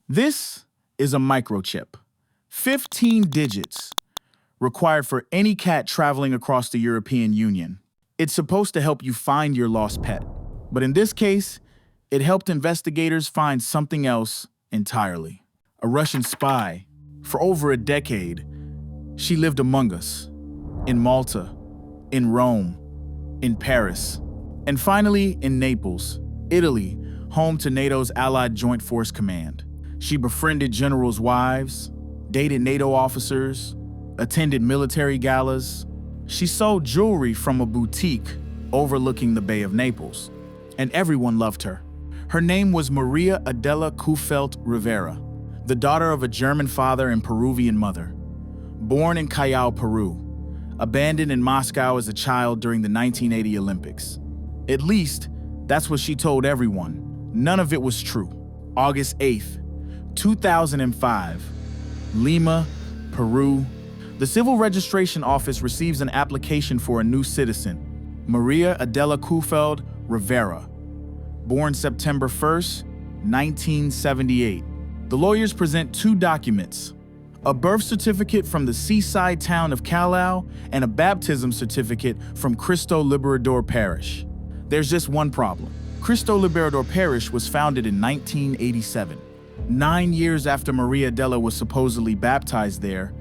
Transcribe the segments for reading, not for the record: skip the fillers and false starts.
This is a microchip, 15 digits, required for any cat traveling across the European Union. It's supposed to help you find your lost pet, but in this case, it helped investigators find something else entirely. A Russian spy. For over a decade, she lived among us, in Malta, in Rome, in Paris, and finally in Naples, Italy, home to NATO's Allied Joint Force Command. She befriended generals' wives, dated NATO officers, attended military galas. She sold jewelry from a boutique overlooking the Bay of Naples, and everyone loved her. Her name was Maria Adela Kuhfeldt Rivera, the daughter of a German father and Peruvian mother. Born in Callao, Peru, abandoned in Moscow as a child during the 1980 Olympics. At least, that's what she told everyone. None of it was true. August 8th, 2005, Lima, Peru. The Civil Registration Office receives an application for a new citizen, Maria Adela Kuhfeldt Rivera, born September 1st, 1978. The lawyers present two documents, a birth certificate from the seaside town of Callao and a baptism certificate from Christo Liberador Parish. There's just one problem. Christo Liberador Parish was founded in 1987. 9 years after Maria Adela was supposedly baptized there,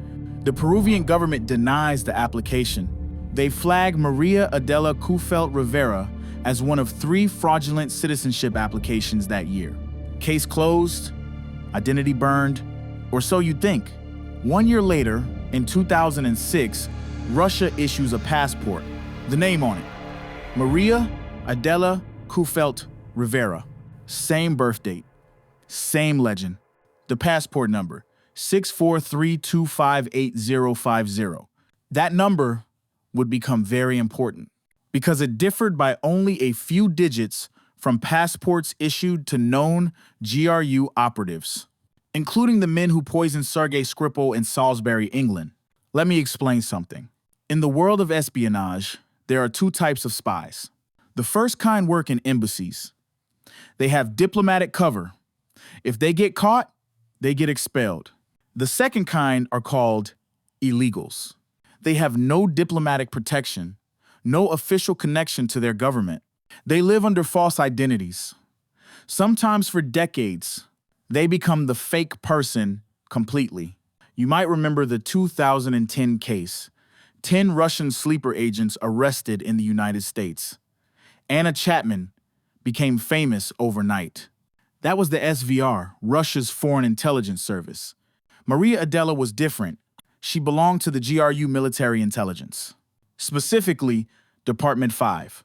the Peruvian government denies the application. They flag Maria Adela Kuhfeldt Rivera as one of 3 fraudulent citizenship applications that year. Case closed, identity burned, or so you think. 1 year later, in 2006, Russia issues a passport, the name on it, Maria Adela Kuhfeldt Rivera. Same birth date, same legend. The passport number, 643258050. That number would become very important because it differed by only a few digits from passports issued to known GRU operatives, including the men who poisoned Sergei Skripal in Salisbury, England. Let me explain something. In the world of espionage, there are 2 types of spies. The first kind work in embassies. They have diplomatic cover. If they get caught, they get expelled. The second kind are called illegals. They have no diplomatic protection, no official connection to their government. They live under false identities. Sometimes for decades, they become the fake person completely. You might remember the 2010 case, 10 Russian sleeper agents arrested in the United States. Anna Chapman became famous overnight. That was the SVR, Russia's Foreign Intelligence Service. Maria Adela was different. She belonged to the GRU military intelligence, specifically Department 5,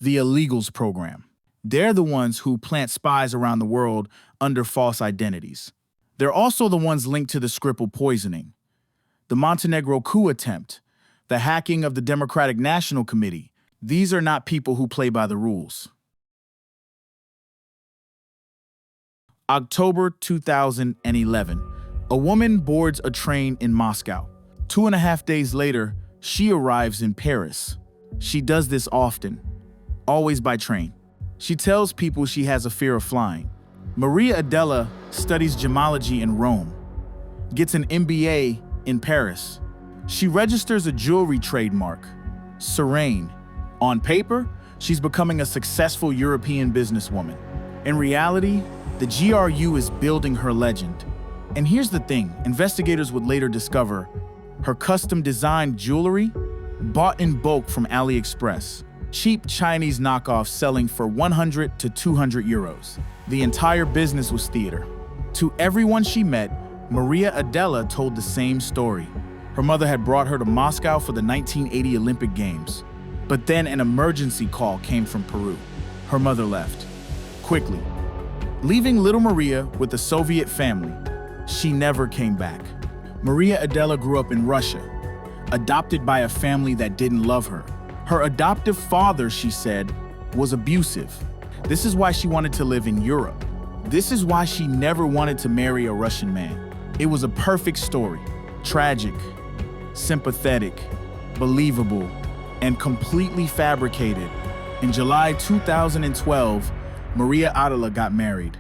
the illegals program. They're the ones who plant spies around the world under false identities. They're also the ones linked to the Skripal poisoning, the Montenegro coup attempt, the hacking of the Democratic National Committee. These are not people who play by the rules. October 2011, a woman boards a train in Moscow. 2.5 days later, she arrives in Paris. She does this often, always by train. She tells people she has a fear of flying. Maria Adela studies gemology in Rome, gets an MBA in Paris. She registers a jewelry trademark, Serene. On paper, she's becoming a successful European businesswoman. In reality, the GRU is building her legend. And here's the thing, investigators would later discover her custom-designed jewelry, bought in bulk from AliExpress, cheap Chinese knockoffs selling for 100 to 200 euros. The entire business was theater. To everyone she met, Maria Adela told the same story. Her mother had brought her to Moscow for the 1980 Olympic Games. But then an emergency call came from Peru. Her mother left, quickly, leaving little Maria with the Soviet family. She never came back. Maria Adela grew up in Russia, adopted by a family that didn't love her. Her adoptive father, she said, was abusive. This is why she wanted to live in Europe. This is why she never wanted to marry a Russian man. It was a perfect story, tragic, sympathetic, believable, and completely fabricated. In July 2012, Maria Adela got married.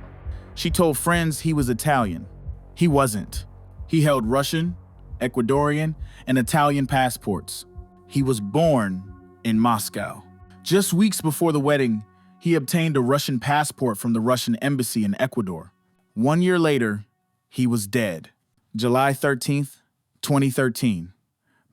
She told friends he was Italian. He wasn't. He held Russian, Ecuadorian, and Italian passports. He was born in Moscow. Just weeks before the wedding, he obtained a Russian passport from the Russian embassy in Ecuador. 1 year later, he was dead. July 13th, 2013,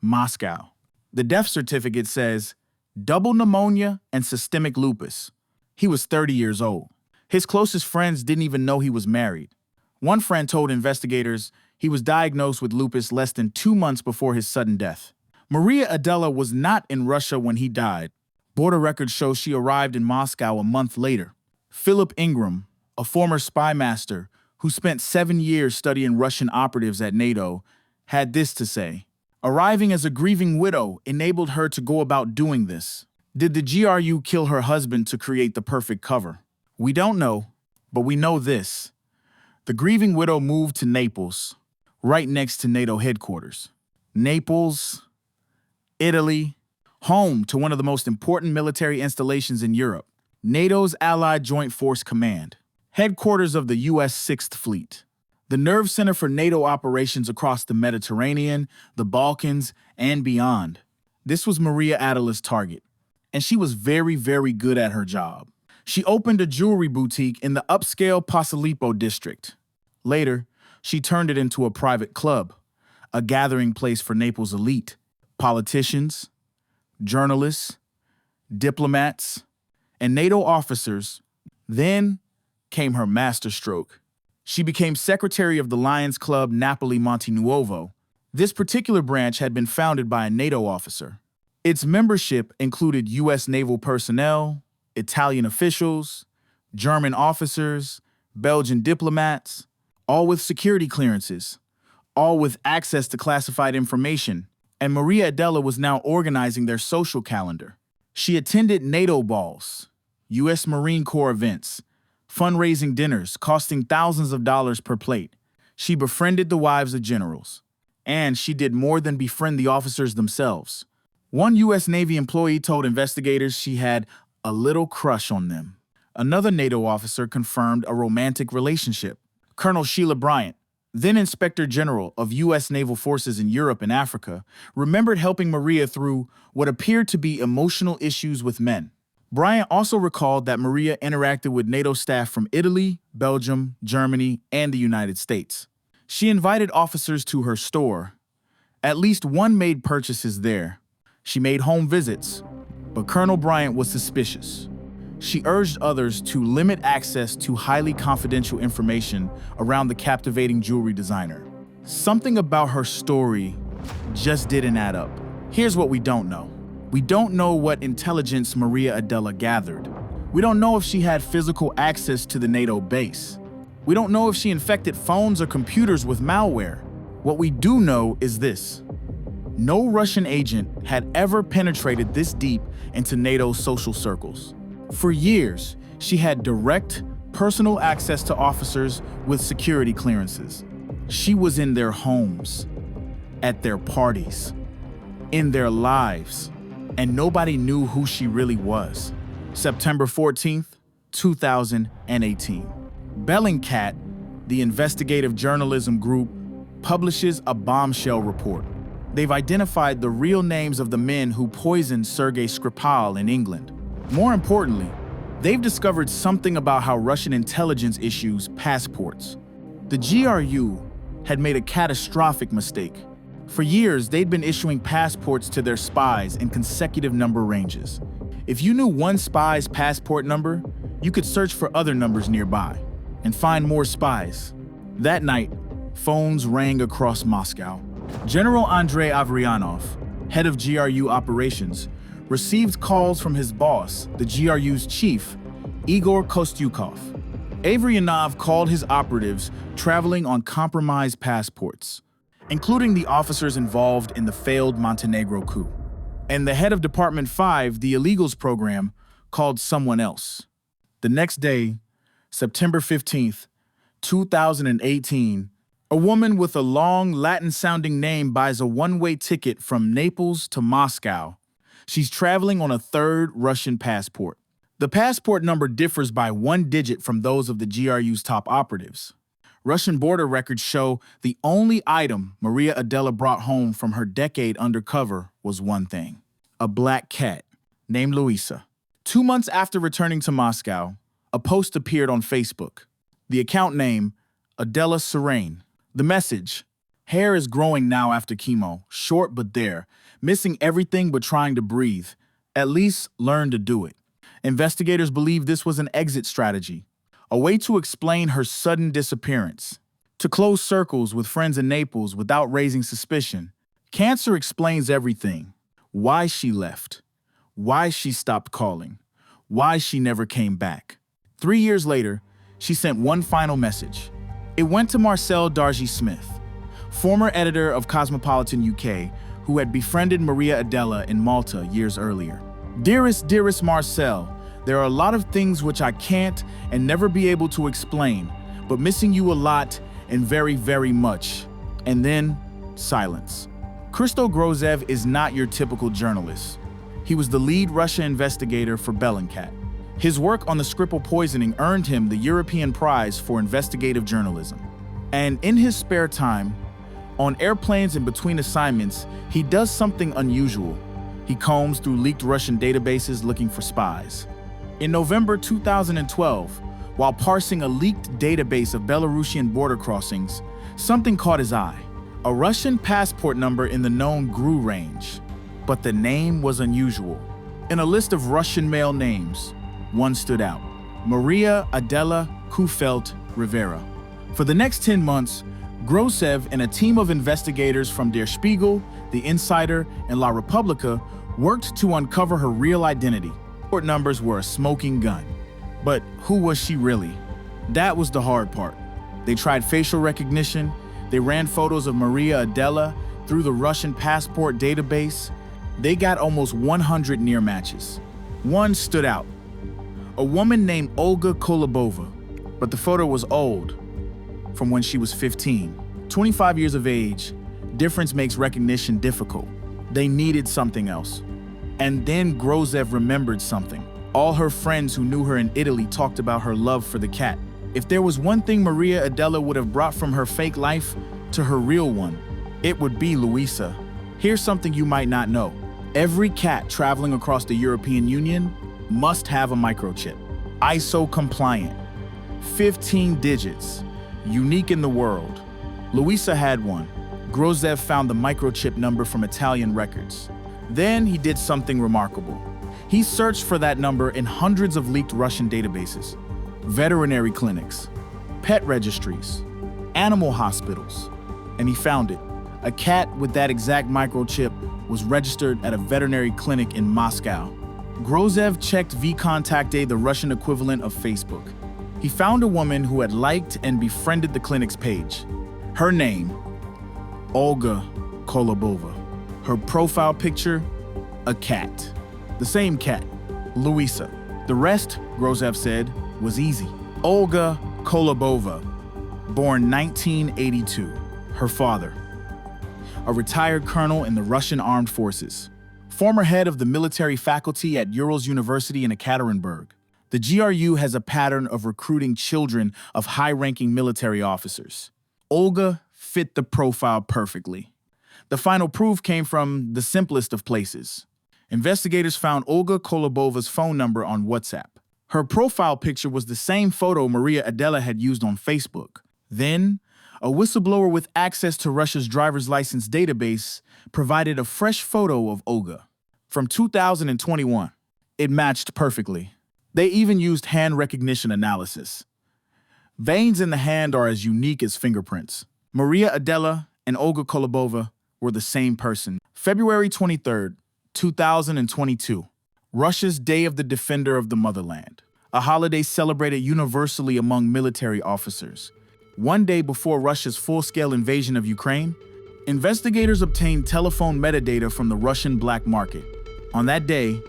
Moscow. The death certificate says double pneumonia and systemic lupus. He was 30 years old. His closest friends didn't even know he was married. One friend told investigators he was diagnosed with lupus less than 2 months before his sudden death. Maria Adela was not in Russia when he died. Border records show she arrived in Moscow a month later. Philip Ingram, a former spy master who spent 7 years studying Russian operatives at NATO, had this to say. Arriving as a grieving widow enabled her to go about doing this. Did the GRU kill her husband to create the perfect cover? We don't know, but we know this. The grieving widow moved to Naples, right next to NATO headquarters. Naples, Italy, home to one of the most important military installations in Europe, NATO's Allied Joint Force Command, headquarters of the U.S. 6th Fleet, the nerve center for NATO operations across the Mediterranean, the Balkans, and beyond. This was Maria Adela's target, and she was very, very good at her job. She opened a jewelry boutique in the upscale Posilipo district. Later, she turned it into a private club, a gathering place for Naples' elite, politicians, journalists, diplomats, and NATO officers. Then came her masterstroke. She became secretary of the Lions Club Napoli Monte Nuovo. This particular branch had been founded by a NATO officer. Its membership included U.S. naval personnel, Italian officials, German officers, Belgian diplomats, all with security clearances, all with access to classified information, and Maria Adela was now organizing their social calendar. She attended NATO balls, U.S. Marine Corps events, fundraising dinners costing thousands of dollars per plate. She befriended the wives of generals, and she did more than befriend the officers themselves. One U.S. Navy employee told investigators she had a little crush on them. Another NATO officer confirmed a romantic relationship. Colonel Sheila Bryant, then Inspector General of U.S. Naval Forces in Europe and Africa, remembered helping Maria through what appeared to be emotional issues with men. Bryant also recalled that Maria interacted with NATO staff from Italy, Belgium, Germany, and the United States. She invited officers to her store. At least one made purchases there. She made home visits, but Colonel Bryant was suspicious. She urged others to limit access to highly confidential information around the captivating jewelry designer. Something about her story just didn't add up. Here's what we don't know. We don't know what intelligence Maria Adela gathered. We don't know if she had physical access to the NATO base. We don't know if she infected phones or computers with malware. What we do know is this. No Russian agent had ever penetrated this deep into NATO's social circles. For years, she had direct, personal access to officers with security clearances. She was in their homes, at their parties, in their lives, and nobody knew who she really was. September 14th, 2018. Bellingcat, the investigative journalism group, publishes a bombshell report. They've identified the real names of the men who poisoned Sergei Skripal in England. More importantly, they've discovered something about how Russian intelligence issues passports. The GRU had made a catastrophic mistake. For years, they'd been issuing passports to their spies in consecutive number ranges. If you knew one spy's passport number, you could search for other numbers nearby and find more spies. That night, phones rang across Moscow. General Andrei Avryanov, head of GRU operations, received calls from his boss, the GRU's chief, Igor Kostyukov. Avryanov called his operatives traveling on compromised passports, including the officers involved in the failed Montenegro coup. And the head of Department 5, the illegals program, called someone else. The next day, September 15th, 2018, a woman with a long Latin-sounding name buys a one-way ticket from Naples to Moscow. She's traveling on a third Russian passport. The passport number differs by 1 digit from those of the GRU's top operatives. Russian border records show the only item Maria Adela brought home from her decade undercover was one thing: a black cat named Luisa. 2 months after returning to Moscow, a post appeared on Facebook. The account name, Adela Serene. The message: hair is growing now after chemo, short but there, missing everything but trying to breathe. At least learn to do it. Investigators believe this was an exit strategy, a way to explain her sudden disappearance. To close circles with friends in Naples without raising suspicion. Cancer explains everything. Why she left, why she stopped calling, why she never came back. 3 years later, she sent one final message. It went to Marcel Dargy-Smith, former editor of Cosmopolitan UK, who had befriended Maria Adela in Malta years earlier. Dearest Marcel, there are a lot of things which I can't and never be able to explain, but missing you a lot and very, very much. And then, silence. Christo Grozev is not your typical journalist. He was the lead Russia investigator for Bellingcat. His work on the Skripal poisoning earned him the European Prize for Investigative Journalism. And in his spare time, on airplanes and between assignments, he does something unusual. He combs through leaked Russian databases looking for spies. In November 2012, while parsing a leaked database of Belarusian border crossings, something caught his eye: a Russian passport number in the known GRU range. But the name was unusual. In a list of Russian male names, one stood out: Maria Adela Kuhfeldt Rivera. For the next 10 months, Grozev and a team of investigators from Der Spiegel, The Insider, and La Repubblica worked to uncover her real identity. Passport numbers were a smoking gun. But who was she really? That was the hard part. They tried facial recognition. They ran photos of Maria Adela through the Russian passport database. They got almost 100 near matches. One stood out: a woman named Olga Kolobova. But the photo was old, from when she was 15. 25 years of age, difference makes recognition difficult. They needed something else. And then Grozev remembered something. All her friends who knew her in Italy talked about her love for the cat. If there was one thing Maria Adela would have brought from her fake life to her real one, it would be Luisa. Here's something you might not know. Every cat traveling across the European Union must have a microchip. ISO compliant. 15 digits. Unique in the world. Luisa had one. Grozev found the microchip number from Italian records. Then he did something remarkable. He searched for that number in hundreds of leaked Russian databases, veterinary clinics, pet registries, animal hospitals, and he found it. A cat with that exact microchip was registered at a veterinary clinic in Moscow. Grozev checked vKontakte, the Russian equivalent of Facebook. He found a woman who had liked and befriended the clinic's page. Her name, Olga Kolobova. Her profile picture, a cat. The same cat, Luisa. The rest, Grozev said, was easy. Olga Kolobova, born 1982. Her father, a retired colonel in the Russian Armed Forces, former head of the military faculty at Urals University in Ekaterinburg. The GRU has a pattern of recruiting children of high-ranking military officers. Olga fit the profile perfectly. The final proof came from the simplest of places. Investigators found Olga Kolobova's phone number on WhatsApp. Her profile picture was the same photo Maria Adela had used on Facebook. Then, a whistleblower with access to Russia's driver's license database provided a fresh photo of Olga from 2021. It matched perfectly. They even used hand recognition analysis. Veins in the hand are as unique as fingerprints. Maria Adela and Olga Kolobova were the same person. February 23rd, 2022, Russia's Day of the Defender of the Motherland, a holiday celebrated universally among military officers. One day before Russia's full-scale invasion of Ukraine, investigators obtained telephone metadata from the Russian black market. On that day,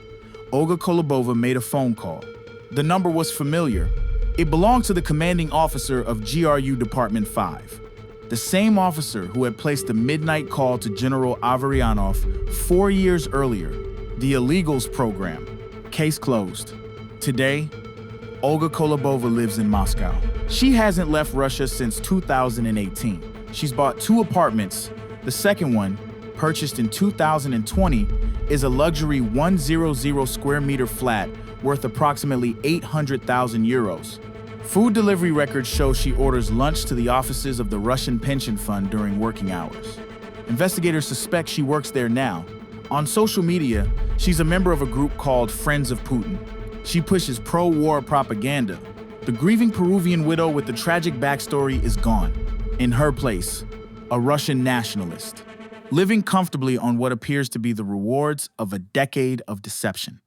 Olga Kolobova made a phone call. The number was familiar. It belonged to the commanding officer of GRU Department 5. The same officer who had placed the midnight call to General Averyanov 4 years earlier. The illegals program. Case closed. Today, Olga Kolobova lives in Moscow. She hasn't left Russia since 2018. She's bought 2 apartments. The second one, purchased in 2020, is a luxury 100 square meter flat worth approximately 800,000 euros. Food delivery records show she orders lunch to the offices of the Russian pension fund during working hours. Investigators suspect she works there now. On social media, she's a member of a group called Friends of Putin. She pushes pro-war propaganda. The grieving Peruvian widow with the tragic backstory is gone. In her place, a Russian nationalist, living comfortably on what appears to be the rewards of a decade of deception.